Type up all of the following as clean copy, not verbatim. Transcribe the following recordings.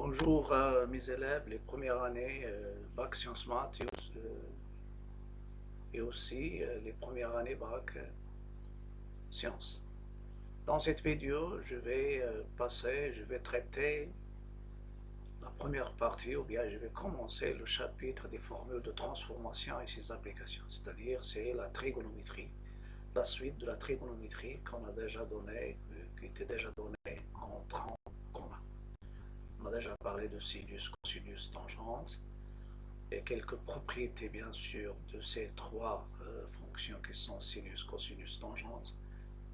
Bonjour à mes élèves, les premières années Bac Sciences Maths et aussi les premières années Bac Sciences. Dans cette vidéo, je vais traiter la première partie, ou bien je vais commencer le chapitre des formules de transformation et ses applications, c'est-à-dire c'est la trigonométrie, la suite de la trigonométrie qu'on a déjà donnée, qui était déjà donnée en tronc commun. On a déjà parlé de sinus, cosinus, tangente, et quelques propriétés bien sûr de ces trois fonctions qui sont sinus, cosinus, tangente.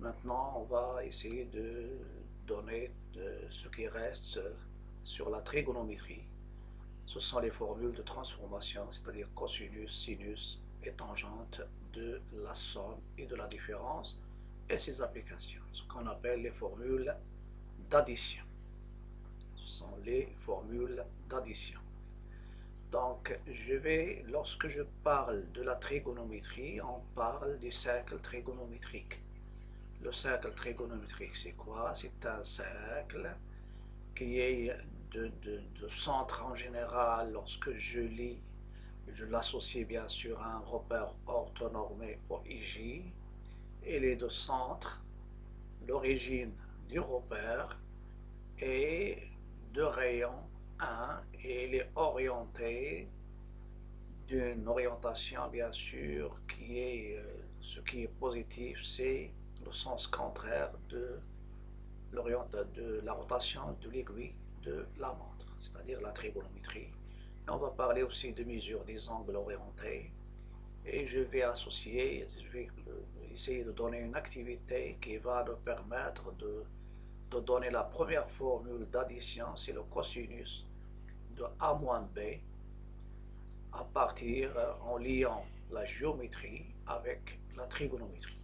Maintenant, on va essayer de donner ce qui reste sur la trigonométrie. Ce sont les formules de transformation, c'est-à-dire cosinus, sinus et tangente de la somme et de la différence et ses applications, ce qu'on appelle les formules d'addition. Ce sont les formules d'addition. Donc, lorsque je parle de la trigonométrie, on parle du cercle trigonométrique. Le cercle trigonométrique, c'est quoi? C'est un cercle qui est de centre en général. Lorsque je l'associe bien sûr à un repère orthonormé OIJ. Il est de centre, l'origine du repère est de rayon 1 et il est orienté d'une orientation bien sûr ce qui est positif, c'est le sens contraire de la rotation de l'aiguille de la montre, c'est-à-dire la trigonométrie. Et on va parler aussi de mesure des angles orientés et je vais essayer de donner une activité qui va nous permettre de donner la première formule d'addition, c'est le cosinus de A moins B à partir en liant la géométrie avec la trigonométrie.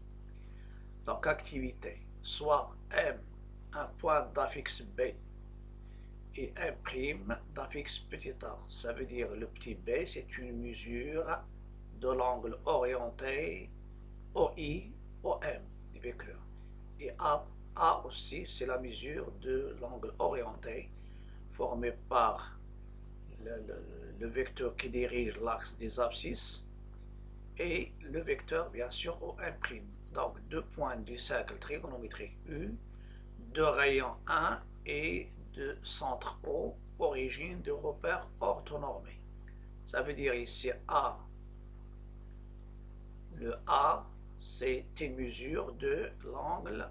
Donc activité, soit M, un point d'affixe B et M' d'affixe petit a. Ça veut dire le petit b, c'est une mesure de l'angle orienté OI, OM du vecteur. Et A aussi, c'est la mesure de l'angle orienté formé par le vecteur qui dirige l'axe des abscisses et le vecteur bien sûr OM'. Donc deux points du cercle trigonométrique U, de rayon 1 et de centre O, origine de repère orthonormé. Ça veut dire ici A. Le A, c'est une mesure de l'angle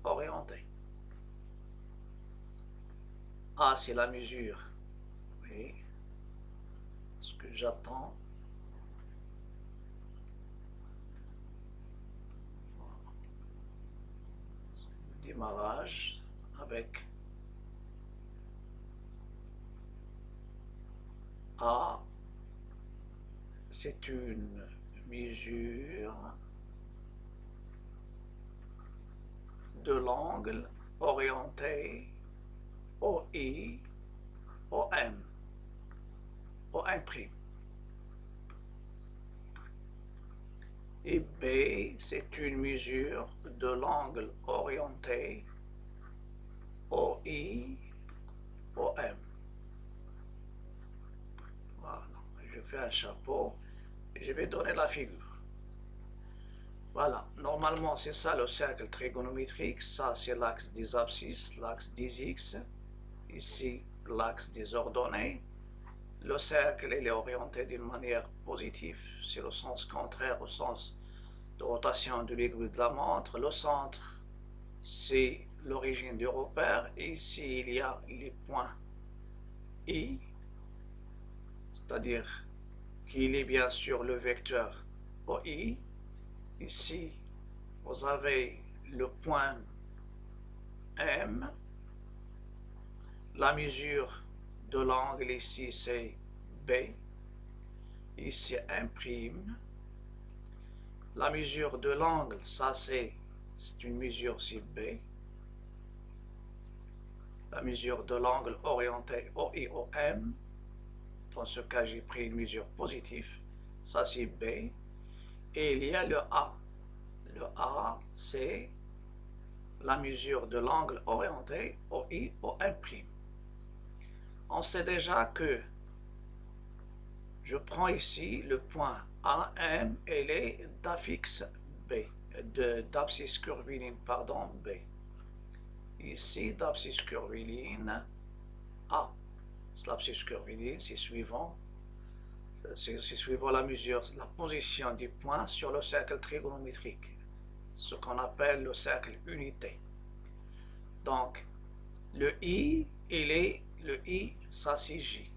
orienté. A, c'est la mesure. Oui. Ce que j'attends. Démarrage avec A, c'est une mesure de l'angle orienté OI, OM, OM'. Et B, c'est une mesure de l'angle orienté OI, OM. Voilà, je fais un chapeau et je vais donner la figure. Voilà, normalement c'est ça le cercle trigonométrique, ça c'est l'axe des abscisses, l'axe des x, ici l'axe des ordonnées. Le cercle il est orienté d'une manière positive, c'est le sens contraire au sens de rotation de l'aiguille de la montre. Le centre, c'est l'origine du repère. Et ici, il y a les points I, c'est-à-dire qu'il est bien sûr le vecteur OI. Ici, vous avez le point M. La mesure de l'angle ici, c'est B. Ici, M'. La mesure de l'angle, ça c'est une mesure c'est B. La mesure de l'angle orienté OI-OM. Dans ce cas, j'ai pris une mesure positive. Ça c'est B. Et il y a le A. Le A, c'est la mesure de l'angle orienté OI-OM'. On sait déjà que je prends ici le point AM et les d'affixe B, d'abscisse curviline, pardon, B. Ici, d'abscisse curviline A. L'abscisse curviline, c'est suivant la mesure, la position du point sur le cercle trigonométrique, ce qu'on appelle le cercle unité. Donc, le I, ça c'est J.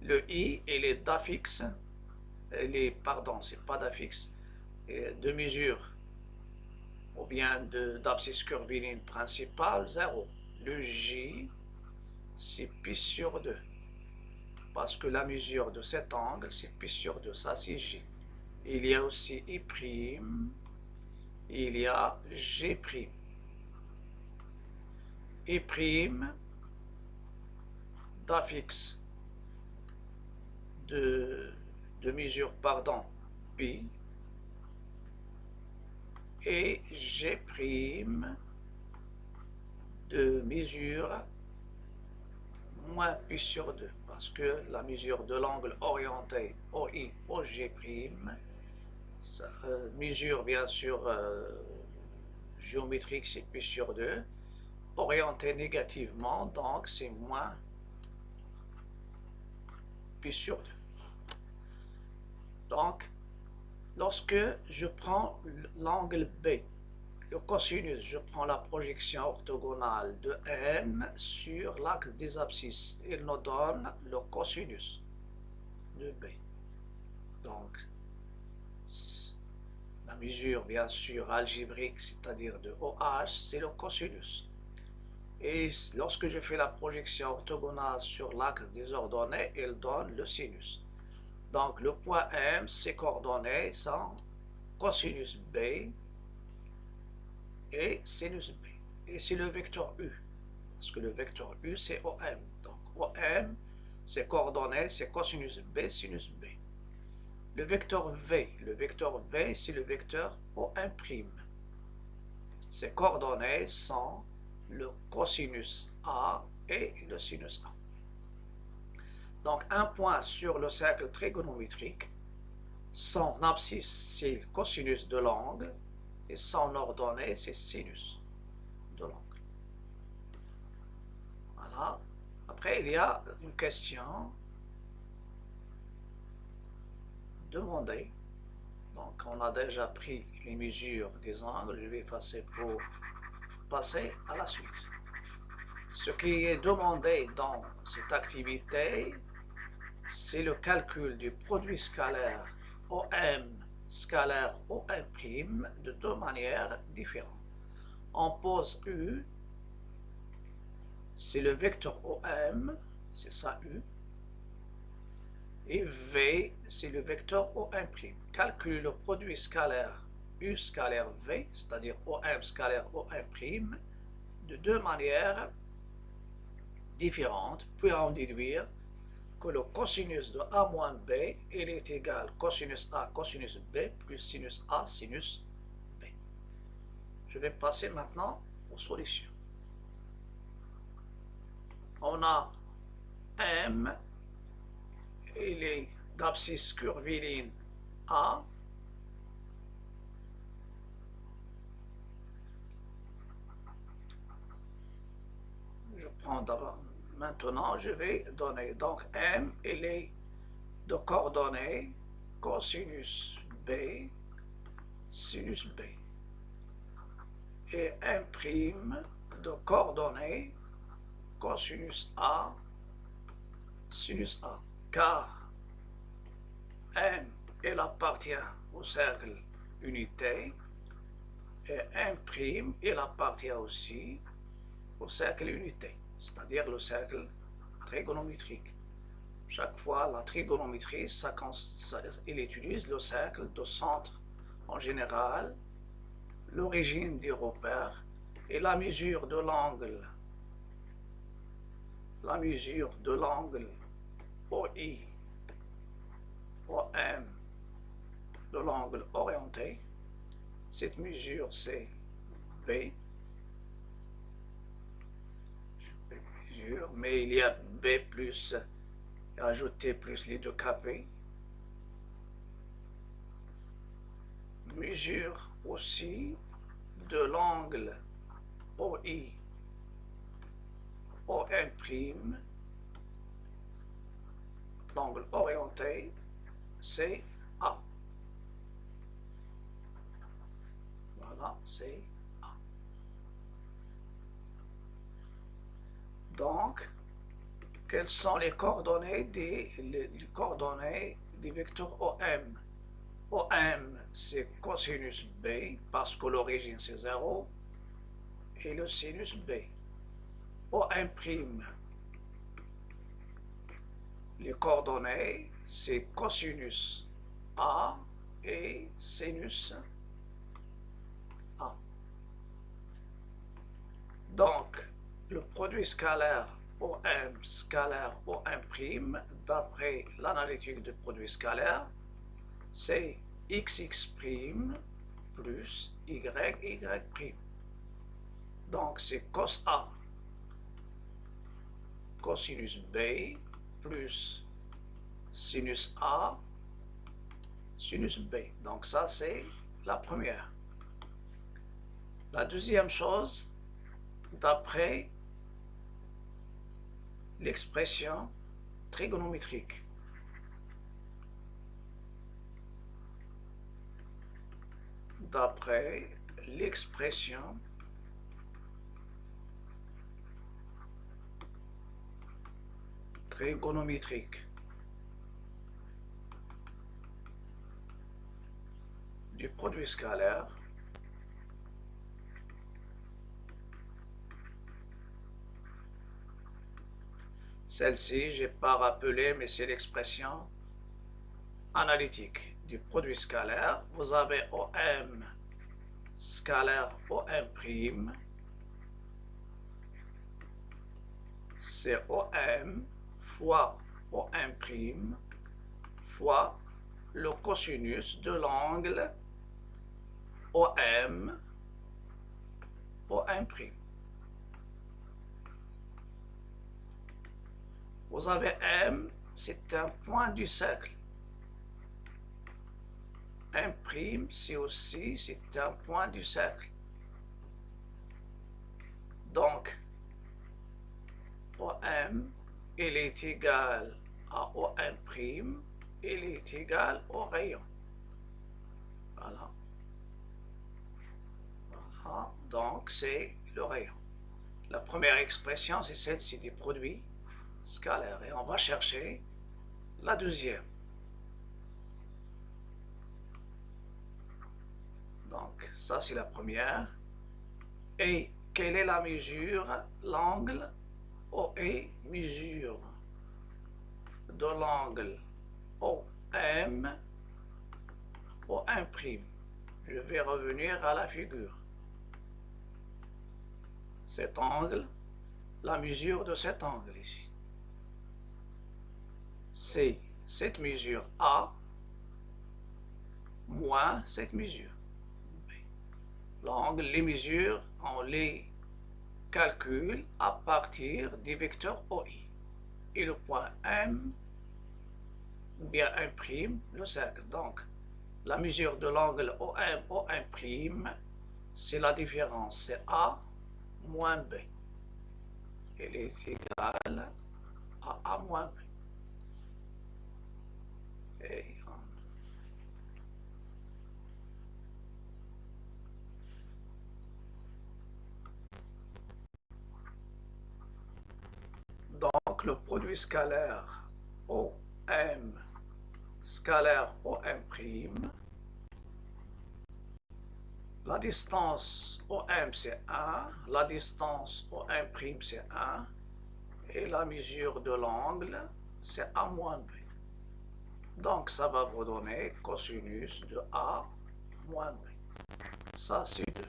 Le I, il est d'affixe, pardon, c'est pas d'affixe, de mesure, ou bien d'abscisse curviline principale, 0. Le J, c'est pi sur 2. Parce que la mesure de cet angle, c'est pi sur 2, ça c'est J. Il y a aussi I', il y a G'. I' d'affixe de mesure, pardon, pi, et G' de mesure moins pi sur 2, parce que la mesure de l'angle orienté OI au G', ça, mesure bien sûr géométrique, c'est pi sur 2, orienté négativement, donc c'est moins pi sur 2. Donc, lorsque je prends l'angle B, le cosinus, je prends la projection orthogonale de M sur l'axe des abscisses. Il nous donne le cosinus de B. Donc, la mesure, bien sûr, algébrique, c'est-à-dire de OH, c'est le cosinus. Et lorsque je fais la projection orthogonale sur l'axe des ordonnées, il donne le sinus. Donc, le point M, ses coordonnées sont cosinus B et sinus B. Et c'est le vecteur U, parce que le vecteur U, c'est OM. Donc, OM, ses coordonnées, c'est cosinus B, sinus B. Le vecteur V, c'est le vecteur OM'. Ses coordonnées sont le cosinus A et le sinus A. Donc, un point sur le cercle trigonométrique, son abscisse, c'est le cosinus de l'angle, et son ordonnée, c'est sinus de l'angle. Voilà. Après, il y a une question demandée. Donc, on a déjà pris les mesures des angles. Je vais passer pour passer à la suite. Ce qui est demandé dans cette activité, c'est le calcul du produit scalaire OM scalaire OM' de deux manières différentes. On pose U, c'est le vecteur OM, c'est ça U, et V, c'est le vecteur OM'. Calcule le produit scalaire U scalaire V, c'est-à-dire OM scalaire OM', de deux manières différentes, puis en déduire que le cosinus de A moins B, il est égal cosinus A cosinus B plus sinus A sinus B. Je vais passer maintenant aux solutions. On a M, il est d'abscisse curviline A, je prends d'abord. Maintenant, je vais donner, donc M, il est de coordonnées cosinus B, sinus B. Et M' de coordonnées cosinus A, sinus A. Car M, il appartient au cercle unité, et M', il appartient aussi au cercle unité, c'est-à-dire le cercle trigonométrique. Chaque fois, la trigonométrie, il utilise le cercle de centre en général, l'origine des repères et la mesure de l'angle. La mesure de l'angle OI, OM, de l'angle orienté. Cette mesure, c'est B. Je vais sûr, mais il y a B plus, ajouter plus les deux KP. Mesure aussi de l'angle OI, OM', l'angle orienté, c'est A. Voilà, c'est A. Donc, quelles sont les coordonnées les coordonnées des vecteurs OM? OM, c'est cosinus B, parce que l'origine c'est 0, et le sinus B. OM', les coordonnées, c'est cosinus A et sinus A. Donc, le produit scalaire OM', d'après l'analytique du produit scalaire, c'est XX' plus YY'. Donc, c'est cos A cosinus B plus sinus A sinus B. Donc, ça, c'est la première. La deuxième chose, d'après l'expression trigonométrique. D'après l'expression trigonométrique du produit scalaire, celle-ci, je n'ai pas rappelé, mais c'est l'expression analytique du produit scalaire. Vous avez OM scalaire OM', c'est OM fois OM' fois le cosinus de l'angle OM OM'. Vous avez M, c'est un point du cercle. M', c'est aussi, c'est un point du cercle. Donc, OM, il est égal à OM', il est égal au rayon. Voilà. Voilà. Donc, c'est le rayon. La première expression, c'est celle-ci des produits scalaires. Et on va chercher la deuxième. Donc, ça, c'est la première. Et quelle est la mesure? L'angle OE, mesure de l'angle OM OM'. Je vais revenir à la figure. Cet angle, la mesure de cet angle ici, c'est cette mesure A moins cette mesure B. L'angle, les mesures, on les calcule à partir des vecteurs OI. Et le point M, ou bien M', le cercle. Donc, la mesure de l'angle OM OM', c'est la différence, c'est A moins B. Elle est égale à A moins B. Et donc, le produit scalaire OM scalaire OM', la distance OM c'est 1, la distance OM' c'est 1, et la mesure de l'angle c'est A moins B. Donc ça va vous donner cosinus de A moins B. Ça c'est 2.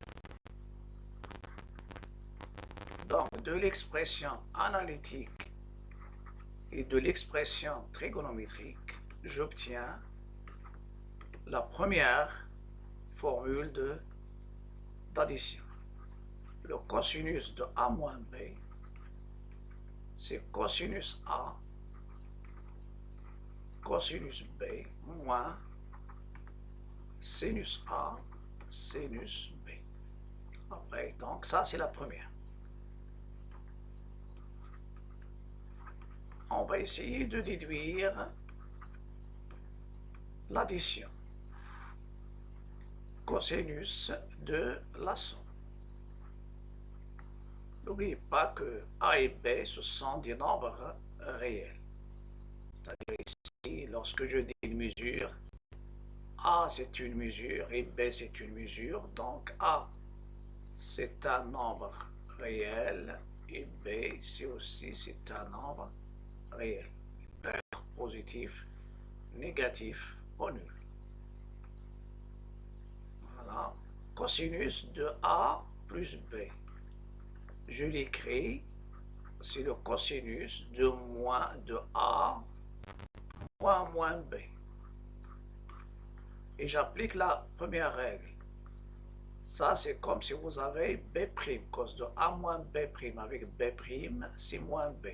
Donc de l'expression analytique et de l'expression trigonométrique, j'obtiens la première formule d'addition. Le cosinus de A moins B, c'est cosinus A, cosinus B, moins sinus A, sinus B. Après, donc ça c'est la première. On va essayer de déduire l'addition. Cosinus de la somme. N'oubliez pas que A et B, ce sont des nombres réels. C'est-à-dire ici, lorsque je dis une mesure, A c'est une mesure et B c'est une mesure. Donc A c'est un nombre réel et B c'est un nombre réel. Il peut être positif, négatif ou nul. Voilà. Cosinus de A plus B. Je l'écris, c'est le cosinus de A moins B. Et j'applique la première règle. Ça, c'est comme si vous avez B', cos de A moins B' avec B', c'est moins B.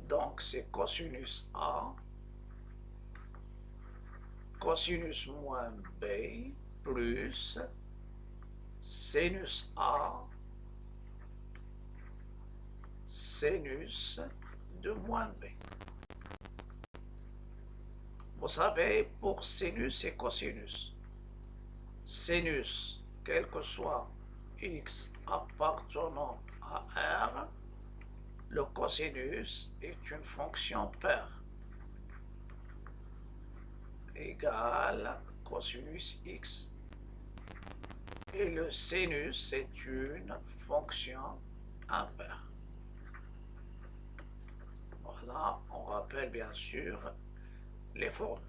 Donc, c'est cosinus A, cosinus moins B, plus sinus A, sinus de moins B. Vous savez, pour sinus et cosinus, sinus, quel que soit x appartenant à R, le cosinus est une fonction paire égale cosinus x. Et le sinus, c'est une fonction impaire. Voilà, on rappelle bien sûr les formules.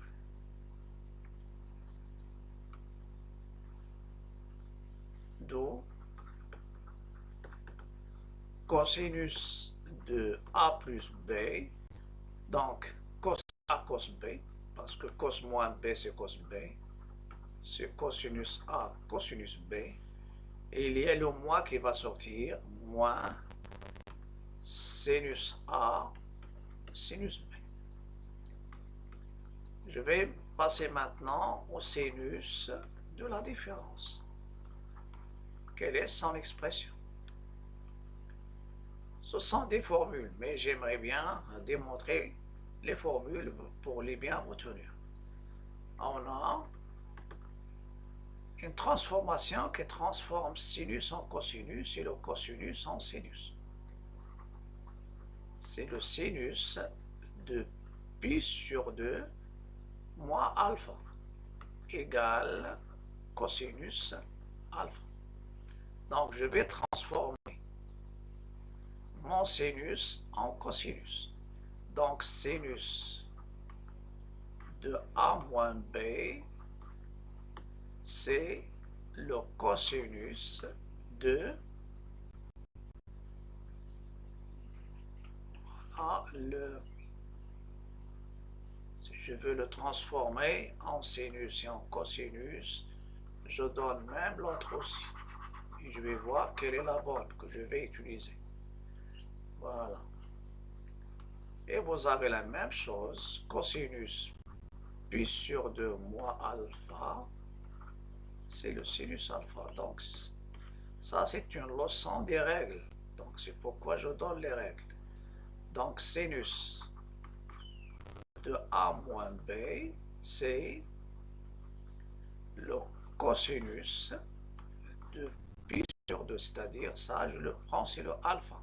D'où cosinus de A plus B, donc cos A cos B, parce que cos moins B c'est cos B, c'est cosinus A cosinus B, et il y a le moins qui va sortir, moins sinus A sinus B. Je vais passer maintenant au sinus de la différence. Quelle est son expression? Ce sont des formules, mais j'aimerais bien démontrer les formules pour les bien retenir. On a une transformation qui transforme sinus en cosinus et le cosinus en sinus. C'est le sinus de pi sur 2 moins alpha égale cosinus alpha. Donc je vais transformer mon sinus en cosinus. Donc sinus de A moins B, c'est le cosinus de si je veux le transformer en sinus et en cosinus, je donne même l'autre aussi. Et je vais voir quelle est la bonne que je vais utiliser. Voilà. Et vous avez la même chose, cosinus pi sur 2 moins alpha, c'est le sinus alpha. Donc, ça, c'est une leçon des règles. Donc, c'est pourquoi je donne les règles. Donc, sinus de A moins B, c'est le cosinus de pi sur 2, c'est-à-dire ça, je le prends, c'est le alpha.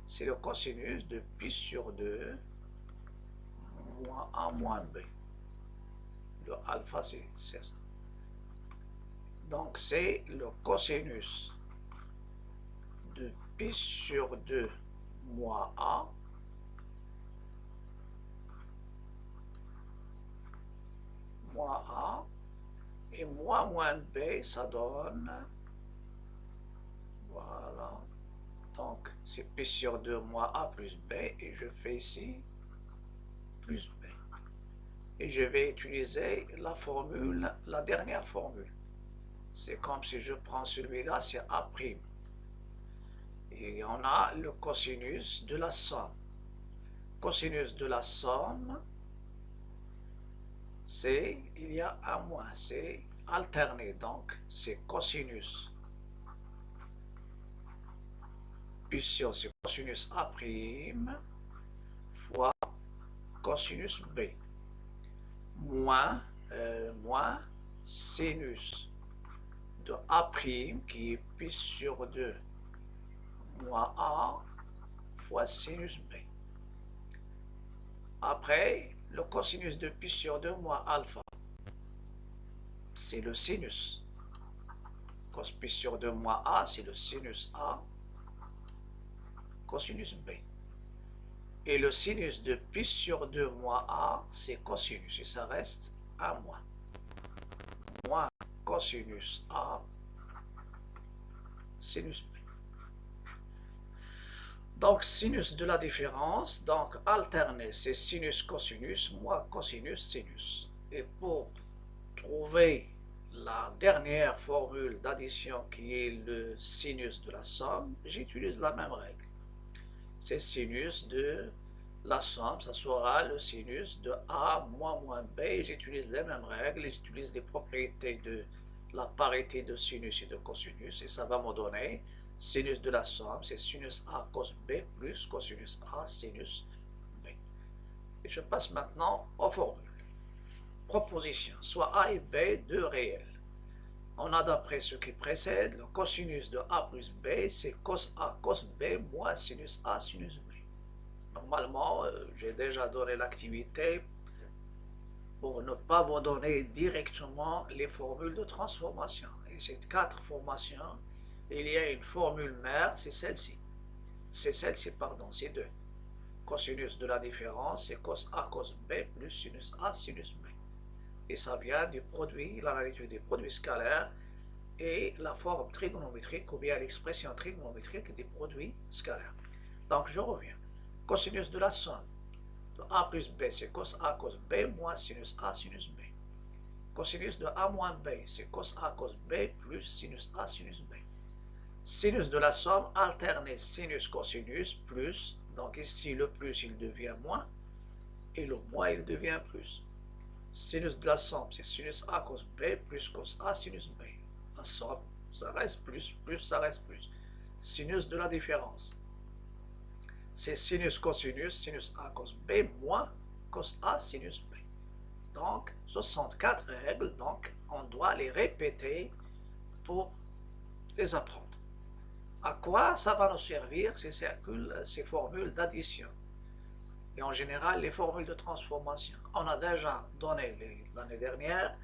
C'est le cosinus de pi sur 2 moins A moins B. Le alpha, c'est ça. Donc, c'est le cosinus de pi sur 2 moins A moins A et moins B, ça donne, voilà, donc c'est pi sur 2 moins A plus B et je fais ici plus B. Et je vais utiliser la formule, la dernière formule. C'est comme si je prends celui-là, c'est A'. Et Et on a le cosinus de la somme. Cosinus de la somme, c'est, il y a un moins, c'est alterné, donc c'est cosinus. Puission, c'est cosinus A' fois cosinus B. Moins sinus de A' qui est pi sur 2 moins A fois sinus B. Après, le cosinus de pi sur 2 moins alpha, c'est le sinus. Cos pi sur 2 moins A, c'est le sinus A, cosinus B. Et le sinus de pi sur 2 moins A, c'est cosinus, et ça reste 1 moins. Moins cosinus A, sinus B. Donc, sinus de la différence, donc alterné, c'est sinus, cosinus, moins cosinus, sinus. Et pour trouver la dernière formule d'addition qui est le sinus de la somme, j'utilise la même règle. C'est sinus de la somme, ça sera le sinus de A moins B. J'utilise les mêmes règles, j'utilise des propriétés de la parité de sinus et de cosinus, et ça va me donner sinus de la somme, c'est sinus A cos B plus cosinus A sinus B. Et je passe maintenant aux formules. Proposition, soit A et B, deux réels. On a d'après ce qui précède, le cosinus de A plus B, c'est cos A cos B moins sinus A sinus B. Normalement, j'ai déjà donné l'activité pour ne pas vous donner directement les formules de transformation. Et ces 4 formations, il y a une formule mère, c'est celle-ci. C'est 2. Cosinus de la différence, c'est cos A cos B plus sinus A sinus B. Et ça vient du produit, l'analyse des produits scalaires et la forme trigonométrique ou bien l'expression trigonométrique des produits scalaires. Donc je reviens. Cosinus de la somme de A plus B, c'est cos A cos B moins sinus A sinus B. Cosinus de A moins B, c'est cos A cos B plus sinus A sinus B. Sinus de la somme alternée sinus cosinus plus, donc ici le plus il devient moins et le moins il devient plus. Sinus de la somme c'est sinus A cos B plus cos A sinus B. La somme ça reste plus ça reste plus. Sinus de la différence c'est sinus cosinus sinus A cos B moins cos A sinus B. Donc 64 règles, donc on doit les répéter pour les apprendre. À quoi ça va nous servir ces formules d'addition et en général les formules de transformation? On a déjà donné l'année dernière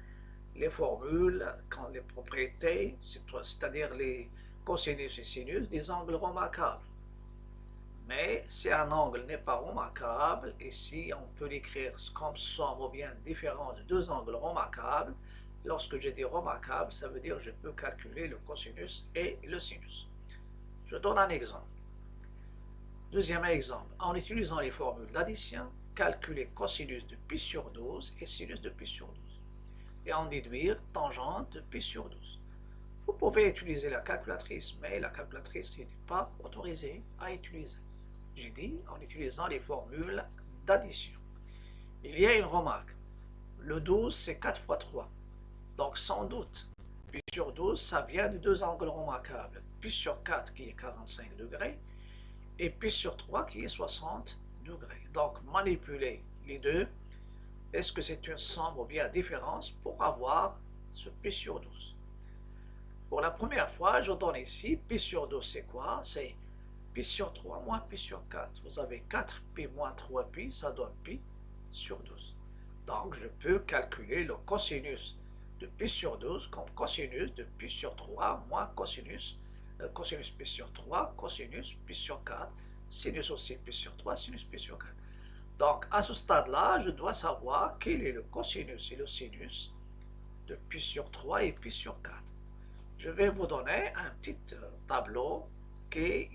les formules, les propriétés, c'est-à-dire les cosinus et sinus des angles remarquables. Mais si un angle n'est pas remarquable, ici on peut l'écrire comme somme ou bien différence de deux angles remarquables. Lorsque je dis remarquable, ça veut dire que je peux calculer le cosinus et le sinus. Je donne un exemple. Deuxième exemple, en utilisant les formules d'addition, calculer cosinus de pi sur 12 et sinus de pi sur 12. Et en déduire tangente de pi sur 12. Vous pouvez utiliser la calculatrice, mais la calculatrice n'est pas autorisée à utiliser. J'ai dit en utilisant les formules d'addition. Il y a une remarque. Le 12, c'est 4 fois 3. Donc sans doute, pi sur 12, ça vient de deux angles remarquables. Pi sur 4 qui est 45 degrés et pi sur 3 qui est 60 degrés. Donc manipuler les deux, est-ce que c'est une somme ou bien différence pour avoir ce pi sur 12? Pour la première fois, je donne ici pi sur 12, c'est quoi? C'est pi sur 3 moins pi sur 4. Vous avez 4 pi moins 3 pi, ça donne pi sur 12. Donc je peux calculer le cosinus de pi sur 12 comme cosinus de pi sur 3 moins cosinus pi sur 3, cosinus pi sur 4, sinus aussi pi sur 3, sinus pi sur 4. Donc à ce stade-là, je dois savoir quel est le cosinus et le sinus de pi sur 3 et pi sur 4. Je vais vous donner un petit tableau qui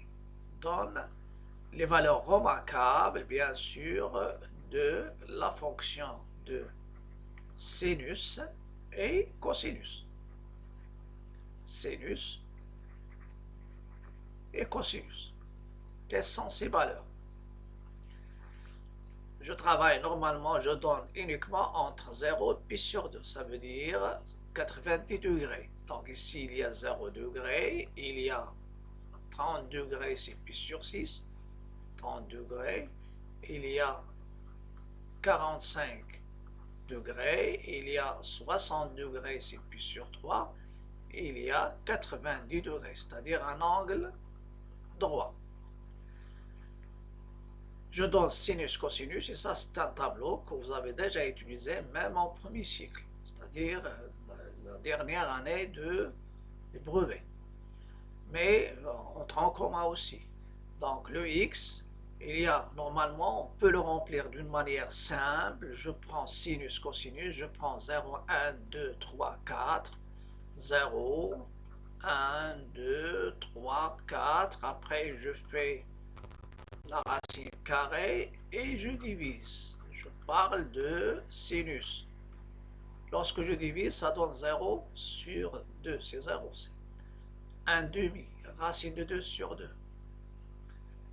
donne les valeurs remarquables, bien sûr, de la fonction de sinus et cosinus. Sinus et cosinus. Quelles sont ces valeurs? Je travaille normalement, je donne uniquement entre 0 et pi sur 2, ça veut dire 90 degrés. Donc ici, il y a 0 degrés, il y a 30 degrés, c'est pi sur 6, 30 degrés, il y a 45 degrés, il y a 60 degrés, c'est pi sur 3, et il y a 90 degrés, c'est-à-dire un angle droit. Je donne sinus, cosinus, et ça c'est un tableau que vous avez déjà utilisé même en premier cycle, c'est-à-dire la dernière année de brevet. Mais en tronc commun aussi. Donc le x, il y a normalement, on peut le remplir d'une manière simple. Je prends sinus, cosinus, je prends 0, 1, 2, 3, 4, 0, 1, 2, 3, 4. Après je fais la racine carrée et je divise. Je parle de sinus. Lorsque je divise, ça donne 0 sur 2. C'est 0. 1 demi. Racine de 2 sur 2.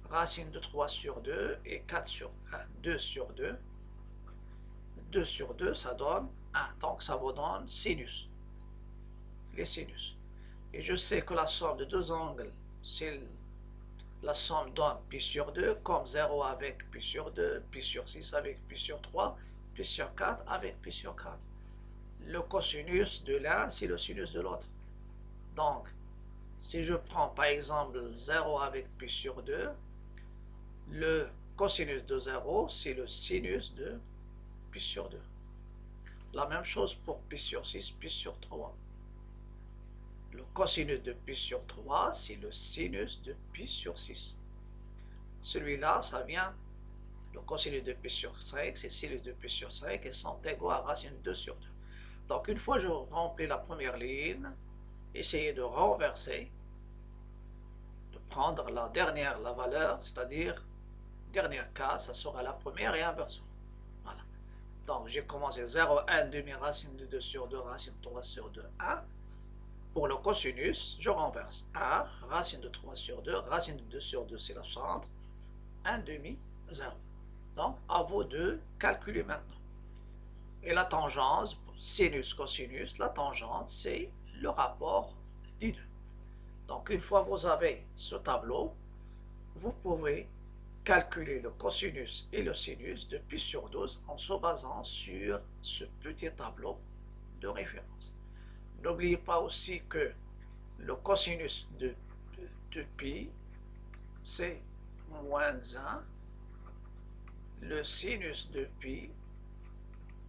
Racine de 3 sur 2 et 4 sur 1. 2 sur 2. 2 sur 2, ça donne 1. Donc ça vous donne sinus. Les sinus. Et je sais que la somme de deux angles, c'est la somme donne pi sur 2, comme 0 avec pi sur 2, pi sur 6 avec pi sur 3, pi sur 4 avec pi sur 4. Le cosinus de l'un, c'est le sinus de l'autre. Donc, si je prends par exemple 0 avec pi sur 2, le cosinus de 0, c'est le sinus de pi sur 2. La même chose pour pi sur 6, pi sur 3. Le cosinus de pi sur 3, c'est le sinus de pi sur 6. Celui-là, ça vient, le cosinus de pi sur 5, c'est sinus de pi sur 5, et sont égaux à racine de 2 sur 2. Donc une fois que je remplis la première ligne, essayez de renverser, de prendre la dernière, la valeur, c'est-à-dire, dernière case, ça sera la première et inversement. Voilà. Donc j'ai commencé 0, 1 demi, racine de 2 sur 2, racine de 3 sur 2, 1. Pour le cosinus, je renverse 1, racine de 3 sur 2, racine de 2 sur 2, c'est le centre, 1 demi, 0. Donc, à vous de calculer maintenant. Et la tangente, sinus, cosinus, la tangente, c'est le rapport des deux. Donc, une fois que vous avez ce tableau, vous pouvez calculer le cosinus et le sinus de pi sur 12 en se basant sur ce petit tableau de référence. N'oubliez pas aussi que le cosinus de pi, c'est moins 1. Le sinus de pi,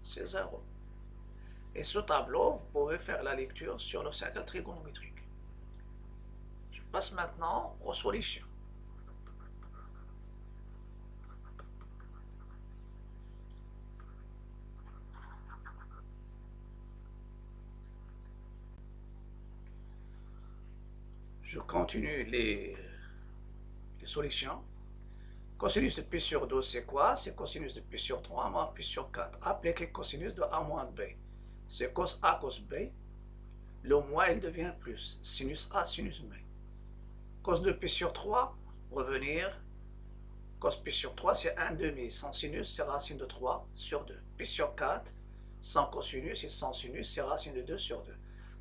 c'est 0. Et ce tableau, vous pouvez faire la lecture sur le cercle trigonométrique. Je passe maintenant aux solutions. Je continue les solutions. Cosinus de pi sur 12, c'est quoi? C'est cosinus de pi sur 3 moins pi sur 4. Appliquez cosinus de A moins B. C'est cos A cos B. Le moins, il devient plus. Sinus A, sinus B. Cos de pi sur 3, revenir. Cos pi sur 3, c'est 1 demi. Sans sinus, c'est racine de 3 sur 2. Pi sur 4, sans cosinus et sans sinus, c'est racine de 2 sur 2.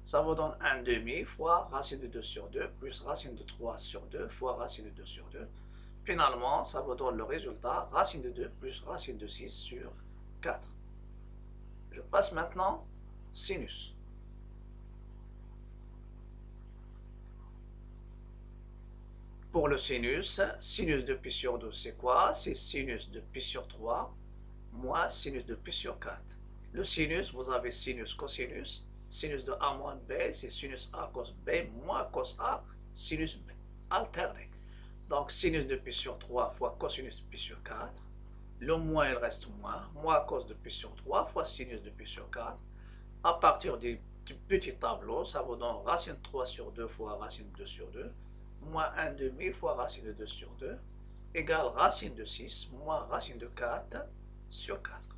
Ça vous donne 1 demi fois racine de 2 sur 2 plus racine de 3 sur 2 fois racine de 2 sur 2. Finalement, ça vous donne le résultat, racine de 2 plus racine de 6 sur 4. Je passe maintenant sinus. Pour le sinus, sinus de pi sur 12, c'est quoi? C'est sinus de pi sur 3 moins sinus de pi sur 4. Le sinus, vous avez sinus, cosinus. Sinus de A moins B, c'est sinus A cos B moins cos A, sinus B, alterné. Donc sinus de pi sur 3 fois cosinus de pi sur 4. Le moins, il reste moins cos de pi sur 3 fois sinus de pi sur 4. À partir du petit tableau, ça vous donne racine de 3 sur 2 fois racine de 2 sur 2, moins 1 demi fois racine de 2 sur 2, égale racine de 6 moins racine de 4 sur 4.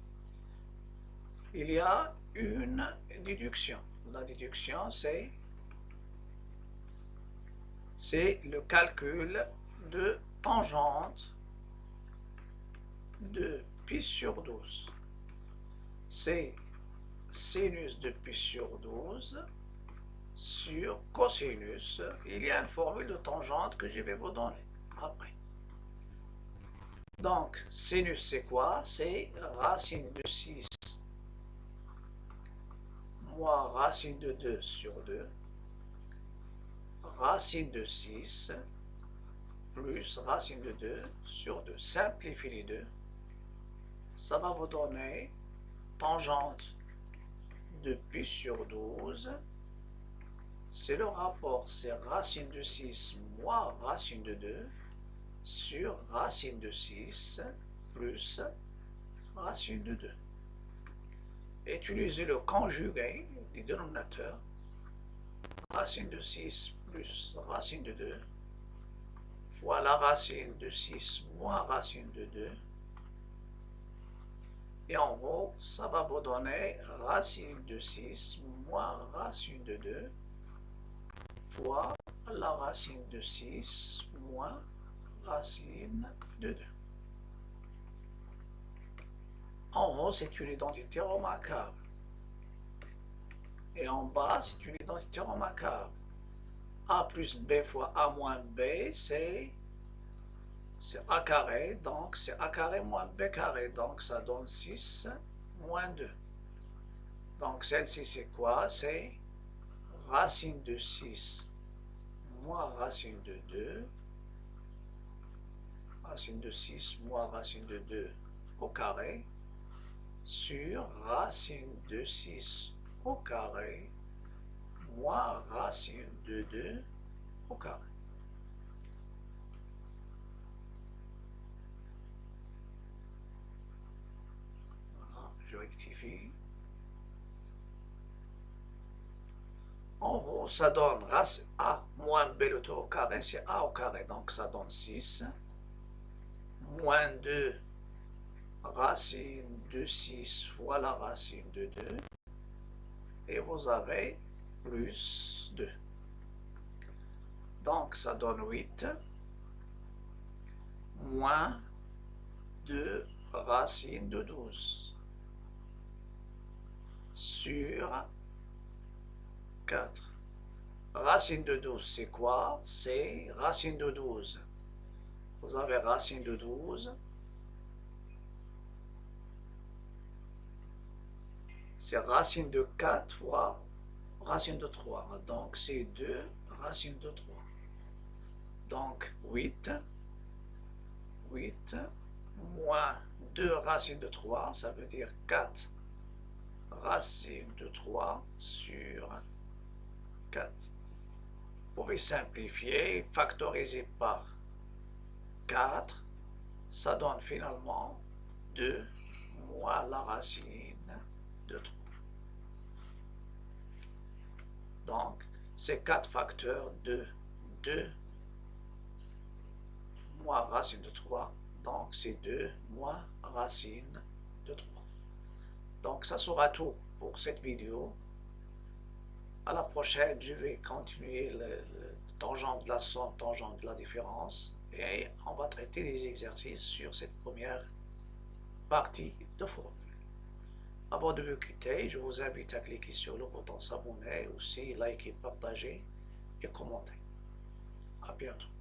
Il y a une déduction. La déduction, c'est le calcul de tangente de pi sur 12. C'est sinus de pi sur 12 sur cosinus. Il y a une formule de tangente que je vais vous donner après. Donc, sinus, c'est quoi? C'est racine de 6 moins racine de 2 sur 2, racine de 6 plus racine de 2 sur 2. Simplifie les deux. Ça va vous donner tangente de pi sur 12. C'est le rapport, c'est racine de 6 moins racine de 2 sur racine de 6 plus racine de 2. Utilisez le conjugué du dénominateur. Racine de 6 plus racine de 2 fois la racine de 6 moins racine de 2. Et en gros, ça va vous donner racine de 6 moins racine de 2 fois la racine de 6 moins racine de 2. En haut, c'est une identité remarquable. Et en bas, c'est une identité remarquable. A plus B fois A moins B, c'est A carré, donc c'est A carré moins B carré, donc ça donne 6 moins 2. Donc celle-ci, c'est quoi? C'est racine de 6 moins racine de 2, racine de 6 moins racine de 2 au carré, sur racine de 6 au carré moins racine de 2 au carré. Voilà, je rectifie. En gros, ça donne racine A moins B le tout au carré, c'est A au carré, donc ça donne 6, moins 2 racine de 6 fois la racine de 2, et vous avez plus 2. Donc ça donne 8, moins 2 racine de 12 sur 4. Racine de 12, c'est quoi? C'est racine de 12. Vous avez racine de 12. C'est racine de 4 fois racine de 3. Donc c'est 2 racine de 3. Donc 8 moins 2 racines de 3, ça veut dire 4 racines de 3 sur 4. Vous pouvez simplifier, factoriser par 4, ça donne finalement 2 moins la racine de 3. Donc, c'est 4 facteurs de 2 moins racine de 3. Donc, c'est 2 moins racine de 3. Donc, ça sera tout pour cette vidéo. À la prochaine, je vais continuer le tangente de la somme, tangente de la différence. Et on va traiter les exercices sur cette première partie de formule. Avant de vous quitter, je vous invite à cliquer sur le bouton s'abonner, aussi liker, partager et commenter. À bientôt.